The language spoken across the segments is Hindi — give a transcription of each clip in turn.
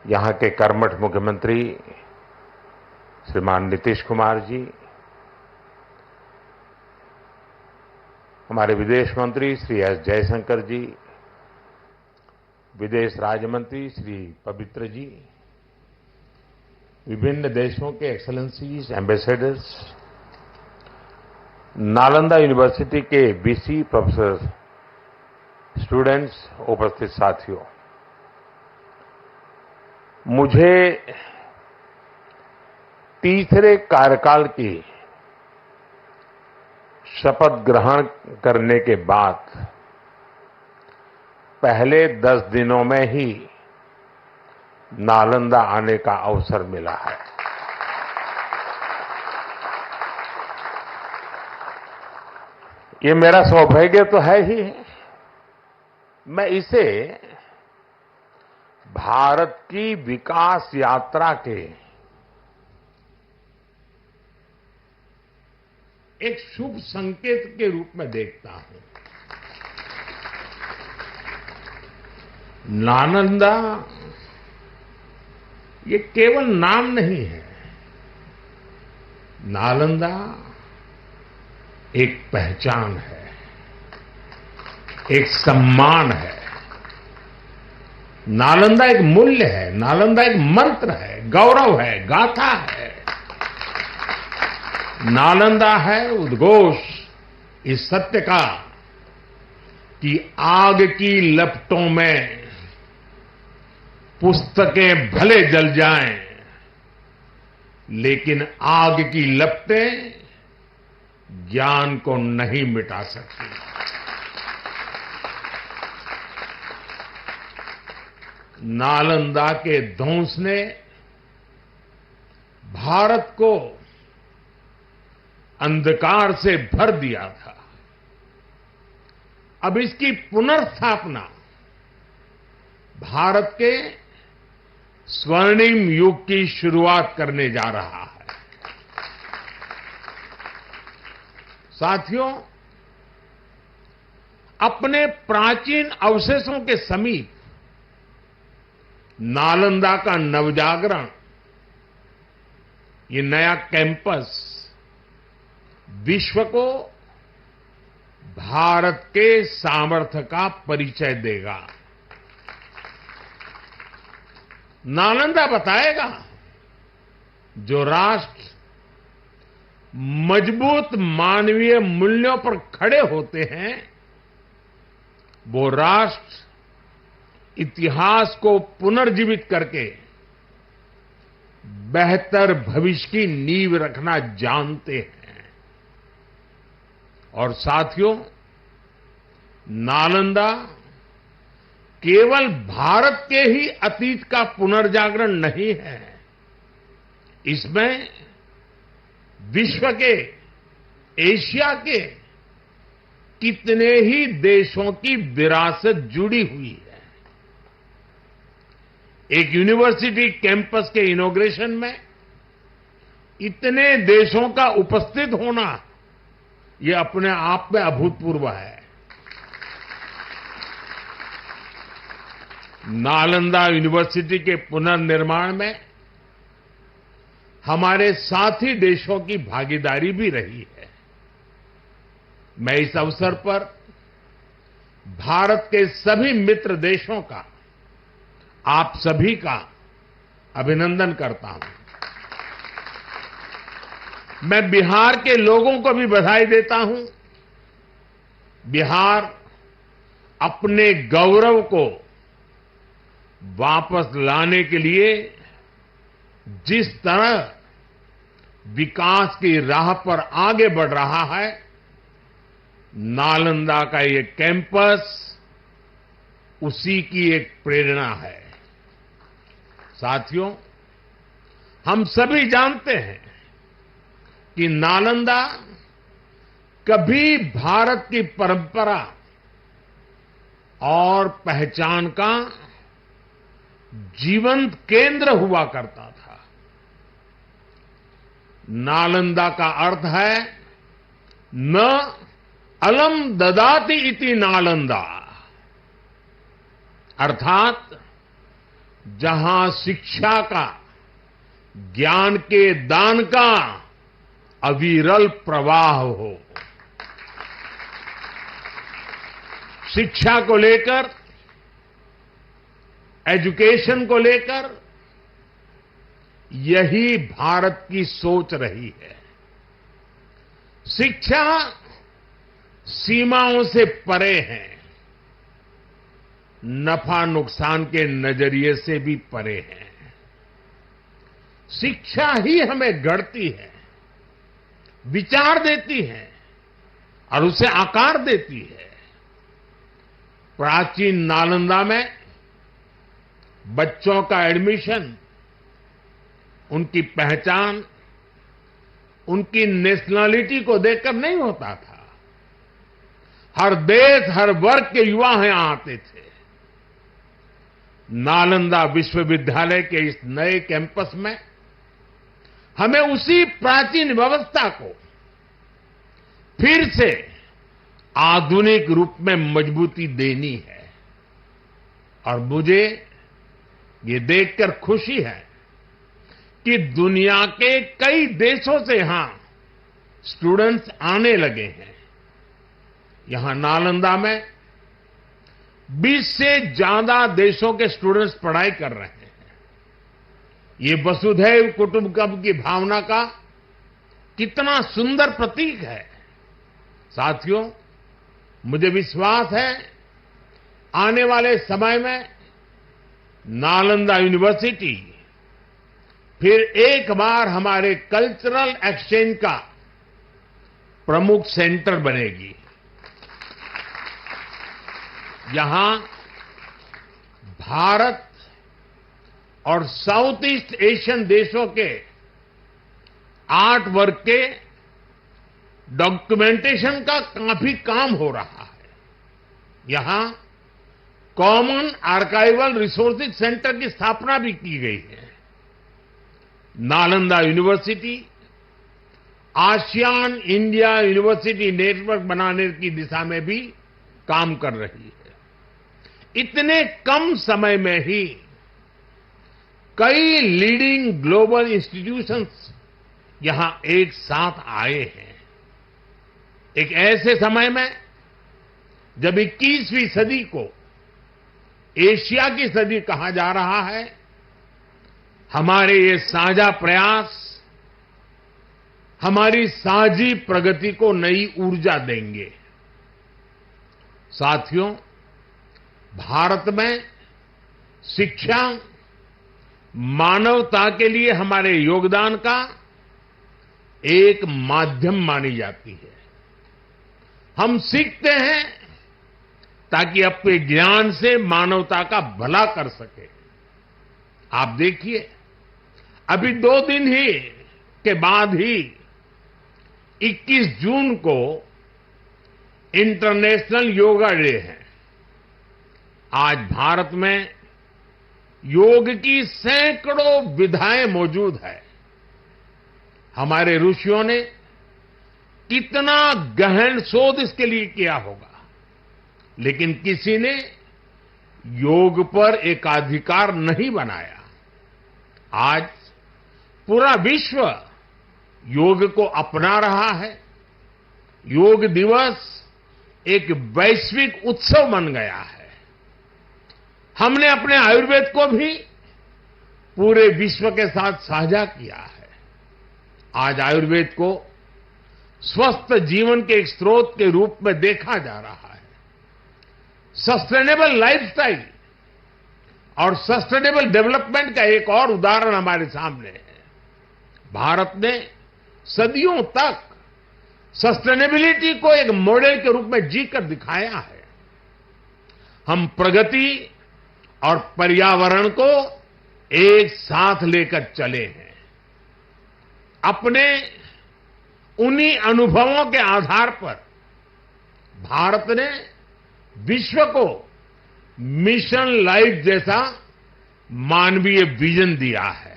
यहां के कर्मठ मुख्यमंत्री श्रीमान नीतीश कुमार जी, हमारे विदेश मंत्री श्री एस जयशंकर जी, विदेश राज्य मंत्री श्री पवित्र जी, विभिन्न देशों के एक्सेलेंसीज, एम्बेसडर्स, नालंदा यूनिवर्सिटी के वीसी प्रोफेसर, स्टूडेंट्स, उपस्थित साथियों, मुझे तीसरे कार्यकाल की शपथ ग्रहण करने के बाद पहले 10 दिनों में ही नालंदा आने का अवसर मिला है। ये मेरा सौभाग्य तो है ही। मैं इसे भारत की विकास यात्रा के एक शुभ संकेत के रूप में देखता हूं। नालंदा ये केवल नाम नहीं है। नालंदा एक पहचान है, एक सम्मान है। नालंदा एक मूल्य है, नालंदा एक मंत्र है, गौरव है, गाथा है। नालंदा है उद्घोष इस सत्य का कि आग की लपटों में पुस्तकें भले जल जाएं, लेकिन आग की लपटें ज्ञान को नहीं मिटा सकती। नालंदा के ध्वंस ने भारत को अंधकार से भर दिया था। अब इसकी पुनर्स्थापना भारत के स्वर्णिम युग की शुरुआत करने जा रहा है। साथियों, अपने प्राचीन अवशेषों के समीप नालंदा का नवजागरण, ये नया कैंपस विश्व को भारत के सामर्थ्य का परिचय देगा। नालंदा बताएगा, जो राष्ट्र मजबूत मानवीय मूल्यों पर खड़े होते हैं, वो राष्ट्र इतिहास को पुनर्जीवित करके बेहतर भविष्य की नींव रखना जानते हैं। और साथियों, नालंदा केवल भारत के ही अतीत का पुनर्जागरण नहीं है, इसमें विश्व के, एशिया के कितने ही देशों की विरासत जुड़ी हुई है। एक यूनिवर्सिटी कैंपस के इनॉग्रेशन में इतने देशों का उपस्थित होना, ये अपने आप में अभूतपूर्व है। नालंदा यूनिवर्सिटी के पुनर्निर्माण में हमारे साथी देशों की भागीदारी भी रही है। मैं इस अवसर पर भारत के सभी मित्र देशों का, आप सभी का अभिनंदन करता हूं। मैं बिहार के लोगों को भी बधाई देता हूं। बिहार अपने गौरव को वापस लाने के लिए जिस तरह विकास की राह पर आगे बढ़ रहा है, नालंदा का ये कैंपस उसी की एक प्रेरणा है। साथियों, हम सभी जानते हैं कि नालंदा कभी भारत की परंपरा और पहचान का जीवंत केंद्र हुआ करता था। नालंदा का अर्थ है न अलम ददाति इति नालंदा, अर्थात जहां शिक्षा का, ज्ञान के दान का अविरल प्रवाह हो। शिक्षा को लेकर, एजुकेशन को लेकर यही भारत की सोच रही है। शिक्षा सीमाओं से परे है, नफा नुकसान के नजरिए से भी परे है। शिक्षा ही हमें गढ़ती है, विचार देती है और उसे आकार देती है। प्राचीन नालंदा में बच्चों का एडमिशन, उनकी पहचान, उनकी नेशनलिटी को देखकर नहीं होता था। हर देश, हर वर्ग के युवा यहां आते थे। नालंदा विश्वविद्यालय के इस नए कैंपस में हमें उसी प्राचीन व्यवस्था को फिर से आधुनिक रूप में मजबूती देनी है। और मुझे ये देखकर खुशी है कि दुनिया के कई देशों से यहां स्टूडेंट्स आने लगे हैं। यहां नालंदा में 20 से ज्यादा देशों के स्टूडेंट्स पढ़ाई कर रहे हैं। ये वसुधैव कुटुंबकम की भावना का कितना सुंदर प्रतीक है। साथियों, मुझे विश्वास है आने वाले समय में नालंदा यूनिवर्सिटी फिर एक बार हमारे कल्चरल एक्सचेंज का प्रमुख सेंटर बनेगी। यहां भारत और साउथ ईस्ट एशियन देशों के आर्ट वर्क के डॉक्यूमेंटेशन का काफी काम हो रहा है। यहां कॉमन आर्काइवल रिसोर्सेज सेंटर की स्थापना भी की गई है। Nalanda university ASEAN India university network बनाने की दिशा में भी काम कर रही है। इतने कम समय में ही कई लीडिंग ग्लोबल इंस्टीट्यूशंस यहां एक साथ आए हैं। एक ऐसे समय में जब 21वीं सदी को एशिया की सदी कहा जा रहा है, हमारे ये साझा प्रयास हमारी साझी प्रगति को नई ऊर्जा देंगे। साथियों, भारत में शिक्षा मानवता के लिए हमारे योगदान का एक माध्यम मानी जाती है। हम सीखते हैं ताकि अपने ज्ञान से मानवता का भला कर सके। आप देखिए, अभी 2 दिन ही के बाद ही 21 जून को इंटरनेशनल योगा डे है। आज भारत में योग की सैकड़ों विधाएं मौजूद है। हमारे ऋषियों ने कितना गहन शोध इसके लिए किया होगा, लेकिन किसी ने योग पर एकाधिकार नहीं बनाया। आज पूरा विश्व योग को अपना रहा है। योग दिवस एक वैश्विक उत्सव बन गया है। हमने अपने आयुर्वेद को भी पूरे विश्व के साथ साझा किया है। आज आयुर्वेद को स्वस्थ जीवन के एक स्रोत के रूप में देखा जा रहा है। सस्टेनेबल लाइफस्टाइल और सस्टेनेबल डेवलपमेंट का एक और उदाहरण हमारे सामने है। भारत ने सदियों तक सस्टेनेबिलिटी को एक मॉडल के रूप में जीकर दिखाया है। हम प्रगति और पर्यावरण को एक साथ लेकर चले हैं। अपने उन्हीं अनुभवों के आधार पर भारत ने विश्व को मिशन लाइफ जैसा मानवीय विजन दिया है।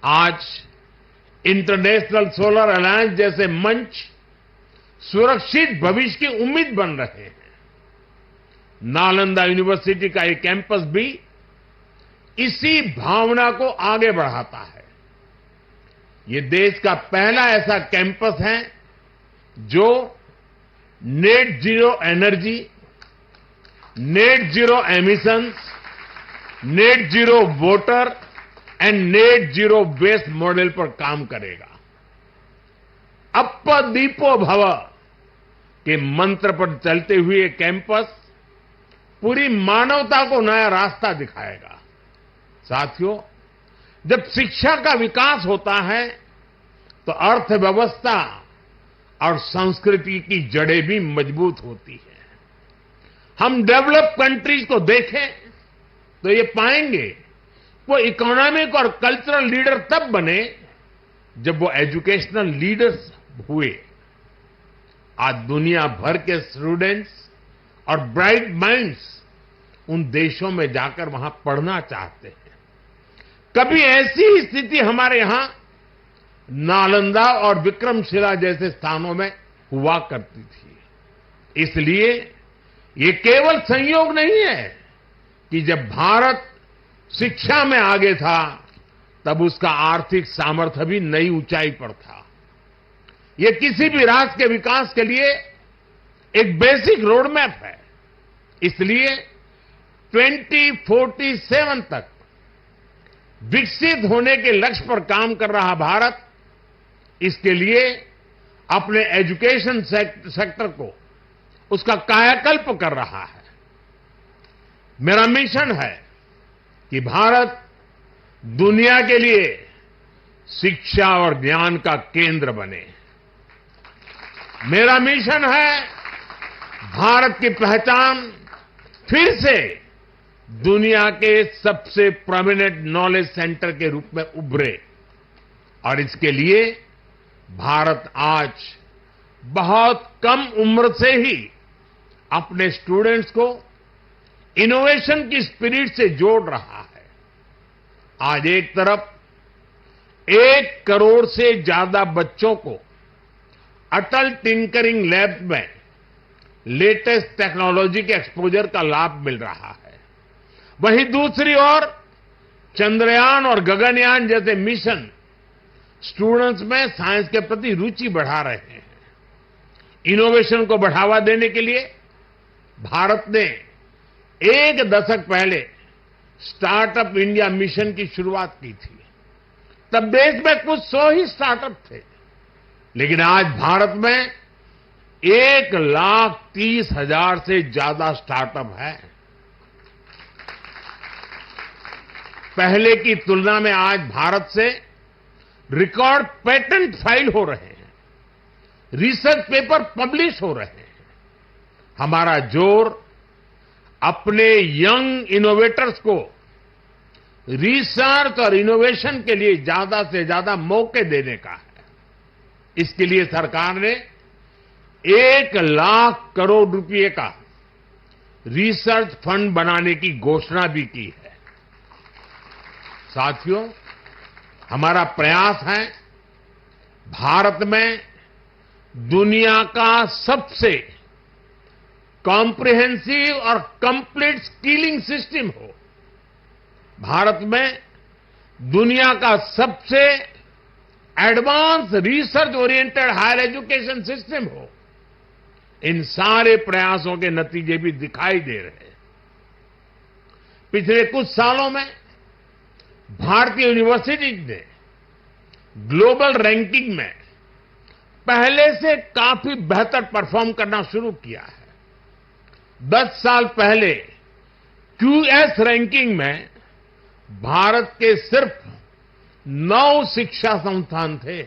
आज इंटरनेशनल सोलर अलायंस जैसे मंच सुरक्षित भविष्य की उम्मीद बन रहे हैं। नालंदा यूनिवर्सिटी का ये कैंपस भी इसी भावना को आगे बढ़ाता है। ये देश का पहला ऐसा कैंपस है जो net zero energy, net zero emissions, net zero water and net zero waste model पर काम करेगा। अप्प दीपो भव के मंत्र पर चलते हुए कैंपस पूरी मानवता को नया रास्ता दिखाएगा। साथियों, जब शिक्षा का विकास होता है तो अर्थव्यवस्था और संस्कृति की जड़ें भी मजबूत होती है। हम डेवलप कंट्रीज को देखें तो ये पाएंगे वो इकोनॉमिक और कल्चरल लीडर तब बने जब वो एजुकेशनल लीडर्स हुए। आज दुनिया भर के स्टूडेंट्स और ब्राइट माइंड्स उन देशों में जाकर वहां पढ़ना चाहते हैं। कभी ऐसी स्थिति हमारे यहां नालंदा और विक्रमशिला जैसे स्थानों में हुआ करती थी। इसलिए ये केवल संयोग नहीं है कि जब भारत शिक्षा में आगे था तब उसका आर्थिक सामर्थ्य भी नई ऊंचाई पर था। ये किसी भी राष्ट्र के विकास के लिए एक बेसिक रोड मैप है। इसलिए 2047 तक विकसित होने के लक्ष्य पर काम कर रहा भारत इसके लिए अपने एजुकेशन सेक्टर को उसका कायाकल्प कर रहा है। मेरा मिशन है कि भारत दुनिया के लिए शिक्षा और ज्ञान का केंद्र बने। मेरा मिशन है भारत की पहचान फिर से दुनिया के सबसे प्रोमिनेंट नॉलेज सेंटर के रूप में उभरे। और इसके लिए भारत आज बहुत कम उम्र से ही अपने स्टूडेंट्स को इनोवेशन की स्पिरिट से जोड़ रहा है। आज एक तरफ 1 करोड़ से ज्यादा बच्चों को अटल टिंकरिंग लैब में लेटेस्ट टेक्नोलॉजी के एक्सपोजर का लाभ मिल रहा है, वहीं दूसरी ओर चंद्रयान और गगनयान जैसे मिशन स्टूडेंट्स में साइंस के प्रति रुचि बढ़ा रहे हैं। इनोवेशन को बढ़ावा देने के लिए भारत ने 1 दशक पहले स्टार्टअप इंडिया मिशन की शुरुआत की थी। तब देश में कुछ 100 ही स्टार्टअप थे, लेकिन आज भारत में 1,30,000 से ज्यादा स्टार्टअप है। पहले की तुलना में आज भारत से रिकॉर्ड पेटेंट फाइल हो रहे हैं, रिसर्च पेपर पब्लिश हो रहे हैं। हमारा जोर अपने यंग इनोवेटर्स को रिसर्च और इनोवेशन के लिए ज्यादा से ज्यादा मौके देने का है। इसके लिए सरकार ने 1 लाख करोड़ रुपए का रिसर्च फंड बनाने की घोषणा भी की है। साथियों, हमारा प्रयास है भारत में दुनिया का सबसे कॉम्प्रिहेंसिव और कंप्लीट स्किलिंग सिस्टम हो, भारत में दुनिया का सबसे advance research oriented higher education system हो। इन सारे प्रयासों के नतीजे भी दिखाई दे रहे हैं। पिछले कुछ सालों में भारतीय यूनिवर्सिटीज ने ग्लोबल रैंकिंग में पहले से काफी बेहतर परफॉर्म करना शुरू किया है। 10 साल पहले क्यूएस रैंकिंग में भारत के सिर्फ 9 शिक्षा संस्थान थे।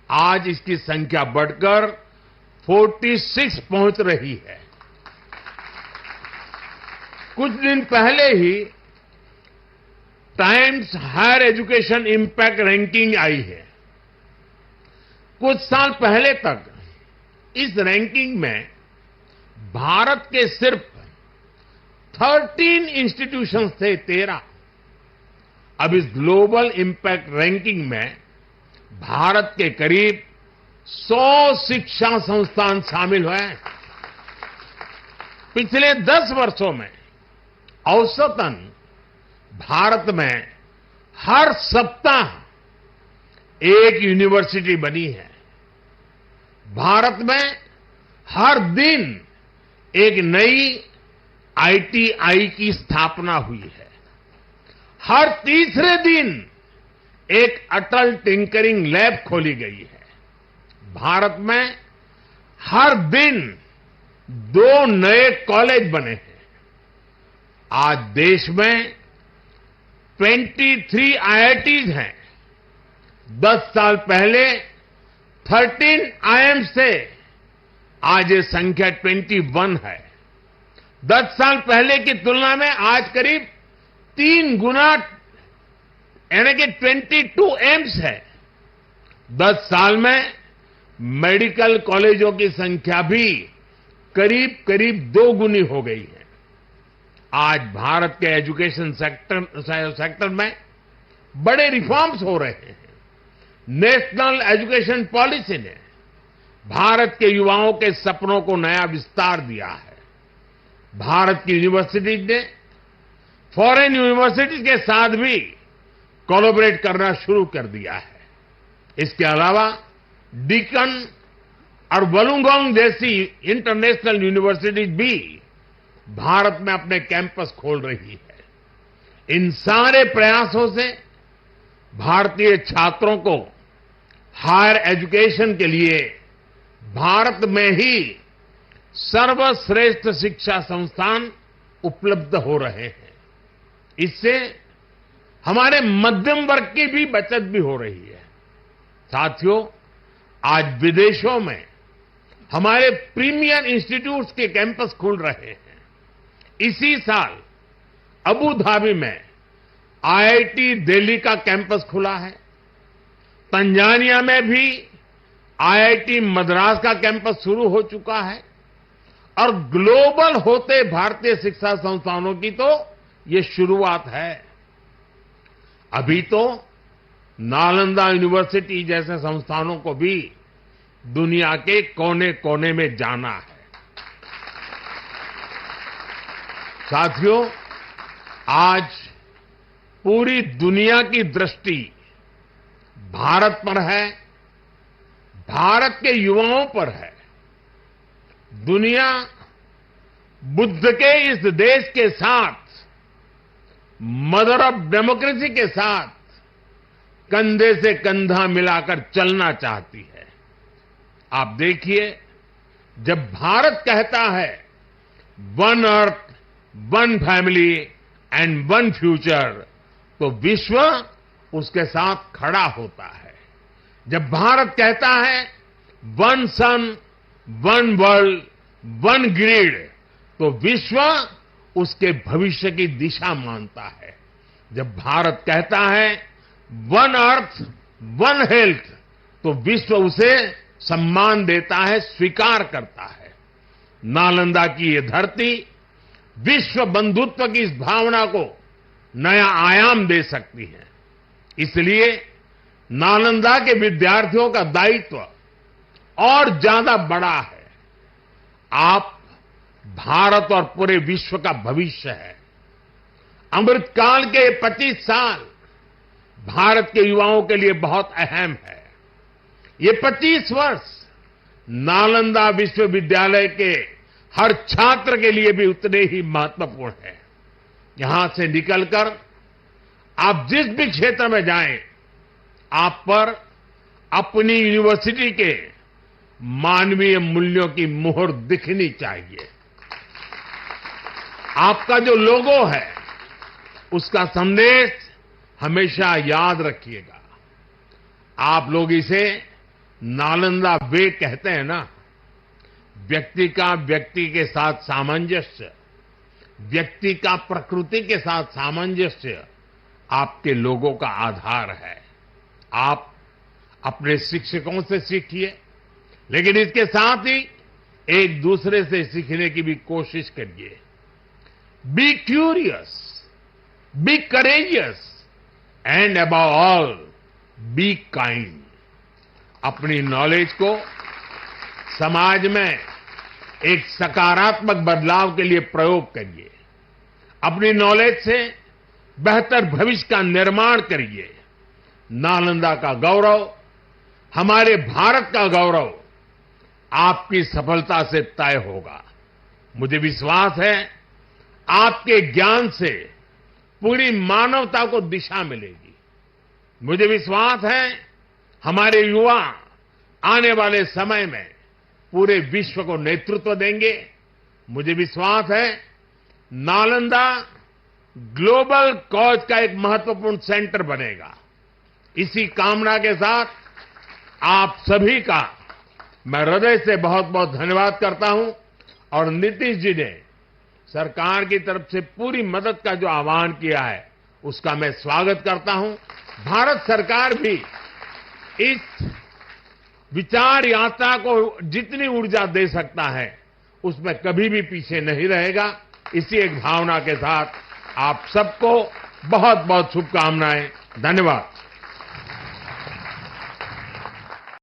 आज इसकी संख्या बढ़कर 46 पहुंच रही है। कुछ दिन पहले ही Times Higher Education impact ranking आई है। कुछ साल पहले तक इस रैंकिंग में भारत के सिर्फ 13 इंस्टीट्यूशंस थे, 13। अब इस ग्लोबल इंपैक्ट रैंकिंग में भारत के करीब 100 शिक्षा संस्थान शामिल हुए। पिछले 10 वर्षों में औसतन भारत में हर सप्ताह एक यूनिवर्सिटी बनी है। भारत में हर दिन एक नई आईटीआई की स्थापना हुई है। हर तीसरे दिन एक अटल टिंकरिंग लैब खोली गई है। भारत में हर दिन 2 नए कॉलेज बने हैं। आज देश में 23 आईआईटीज हैं। 10 साल पहले 13 आईआईएम से आज ये संख्या 21 है। 10 साल पहले की तुलना में आज करीब 3 गुना यानी कि 22 एम्स है। 10 साल में मेडिकल कॉलेजों की संख्या भी करीब करीब 2 गुनी हो गई है। आज भारत के एजुकेशन सेक्टर में बड़े रिफॉर्म्स हो रहे हैं। नेशनल एजुकेशन पॉलिसी ने भारत के युवाओं के सपनों को नया विस्तार दिया है। भारत की यूनिवर्सिटीज ने फॉरेन यूनिवर्सिटीज के साथ भी कोलैबोरेट करना शुरू कर दिया है। इसके अलावा डीकन और वुलुंगोंग जैसी इंटरनेशनल यूनिवर्सिटीज भी भारत में अपने कैंपस खोल रही है। इन सारे प्रयासों से भारतीय छात्रों को हायर एजुकेशन के लिए भारत में ही सर्वश्रेष्ठ शिक्षा संस्थान उपलब्ध हो रहे हैं। इससे हमारे मध्यम वर्ग की भी बचत भी हो रही है। साथियों, आज विदेशों में हमारे प्रीमियर इंस्टीट्यूट्स के कैंपस खुल रहे हैं। इसी साल अबू धाबी में आईआईटी दिल्ली का कैंपस खुला है। तंजानिया में भी आईआईटी मद्रास का कैंपस शुरू हो चुका है। और ग्लोबल होते भारतीय शिक्षा संस्थानों की तो ये शुरुआत है। अभी तो नालंदा यूनिवर्सिटी जैसे संस्थानों को भी दुनिया के कोने कोने में जाना है। साथियों, आज पूरी दुनिया की दृष्टि भारत पर है, भारत के युवाओं पर है। दुनिया बुद्ध के इस देश के साथ, मदर ऑफ डेमोक्रेसी के साथ कंधे से कंधा मिलाकर चलना चाहती है। आप देखिए, जब भारत कहता है one earth, one family and one future, तो विश्व उसके साथ खड़ा होता है। जब भारत कहता है वन सन, वन वर्ल्ड, वन ग्रिड, तो विश्व उसके भविष्य की दिशा मानता है। जब भारत कहता है वन अर्थ, वन हेल्थ, तो विश्व उसे सम्मान देता है, स्वीकार करता है। नालंदा की ये धरती विश्व बंधुत्व की इस भावना को नया आयाम दे सकती है। इसलिए नालंदा के विद्यार्थियों का दायित्व और ज्यादा बड़ा है। आप भारत और पूरे विश्व का भविष्य है। अमृतकाल के 25 साल भारत के युवाओं के लिए बहुत अहम है। ये 25 वर्ष नालंदा विश्वविद्यालय के हर छात्र के लिए भी उतने ही महत्वपूर्ण है। यहां से निकलकर आप जिस भी क्षेत्र में जाएं, आप पर अपनी यूनिवर्सिटी के मानवीय मूल्यों की मुहर दिखनी चाहिए। आपका जो लोगो है, उसका संदेश हमेशा याद रखिएगा। आप लोग इसे नालंदा वे कहते हैं ना। व्यक्ति का व्यक्ति के साथ सामंजस्य, व्यक्ति का प्रकृति के साथ सामंजस्य आपके लोगों का आधार है। आप अपने शिक्षकों से सीखिए, लेकिन इसके साथ ही एक दूसरे से सीखने की भी कोशिश करिए। Be curious, be courageous and above all be kind. अपनी नॉलेज को समाज में एक सकारात्मक बदलाव के लिए प्रयोग करिए। अपनी नॉलेज से बेहतर भविष्य का निर्माण करिए। नालंदा का गौरव, हमारे भारत का गौरव आपकी सफलता से तय होगा। मुझे विश्वास है आपके ज्ञान से पूरी मानवता को दिशा मिलेगी। मुझे विश्वास है हमारे युवा आने वाले समय में पूरे विश्व को नेतृत्व देंगे। मुझे विश्वास है नालंदा ग्लोबल कॉज का एक महत्वपूर्ण सेंटर बनेगा। इसी कामना के साथ आप सभी का मैं हृदय से बहुत बहुत धन्यवाद करता हूं और नीतीश जी ने सरकार की तरफ से पूरी मदद का जो आह्वान किया है उसका मैं स्वागत करता हूं। भारत सरकार भी इस विचार यात्रा को जितनी ऊर्जा दे सकता है उसमें कभी भी पीछे नहीं रहेगा। इसी एक भावना के साथ आप सबको बहुत बहुत शुभकामनाएं। धन्यवाद।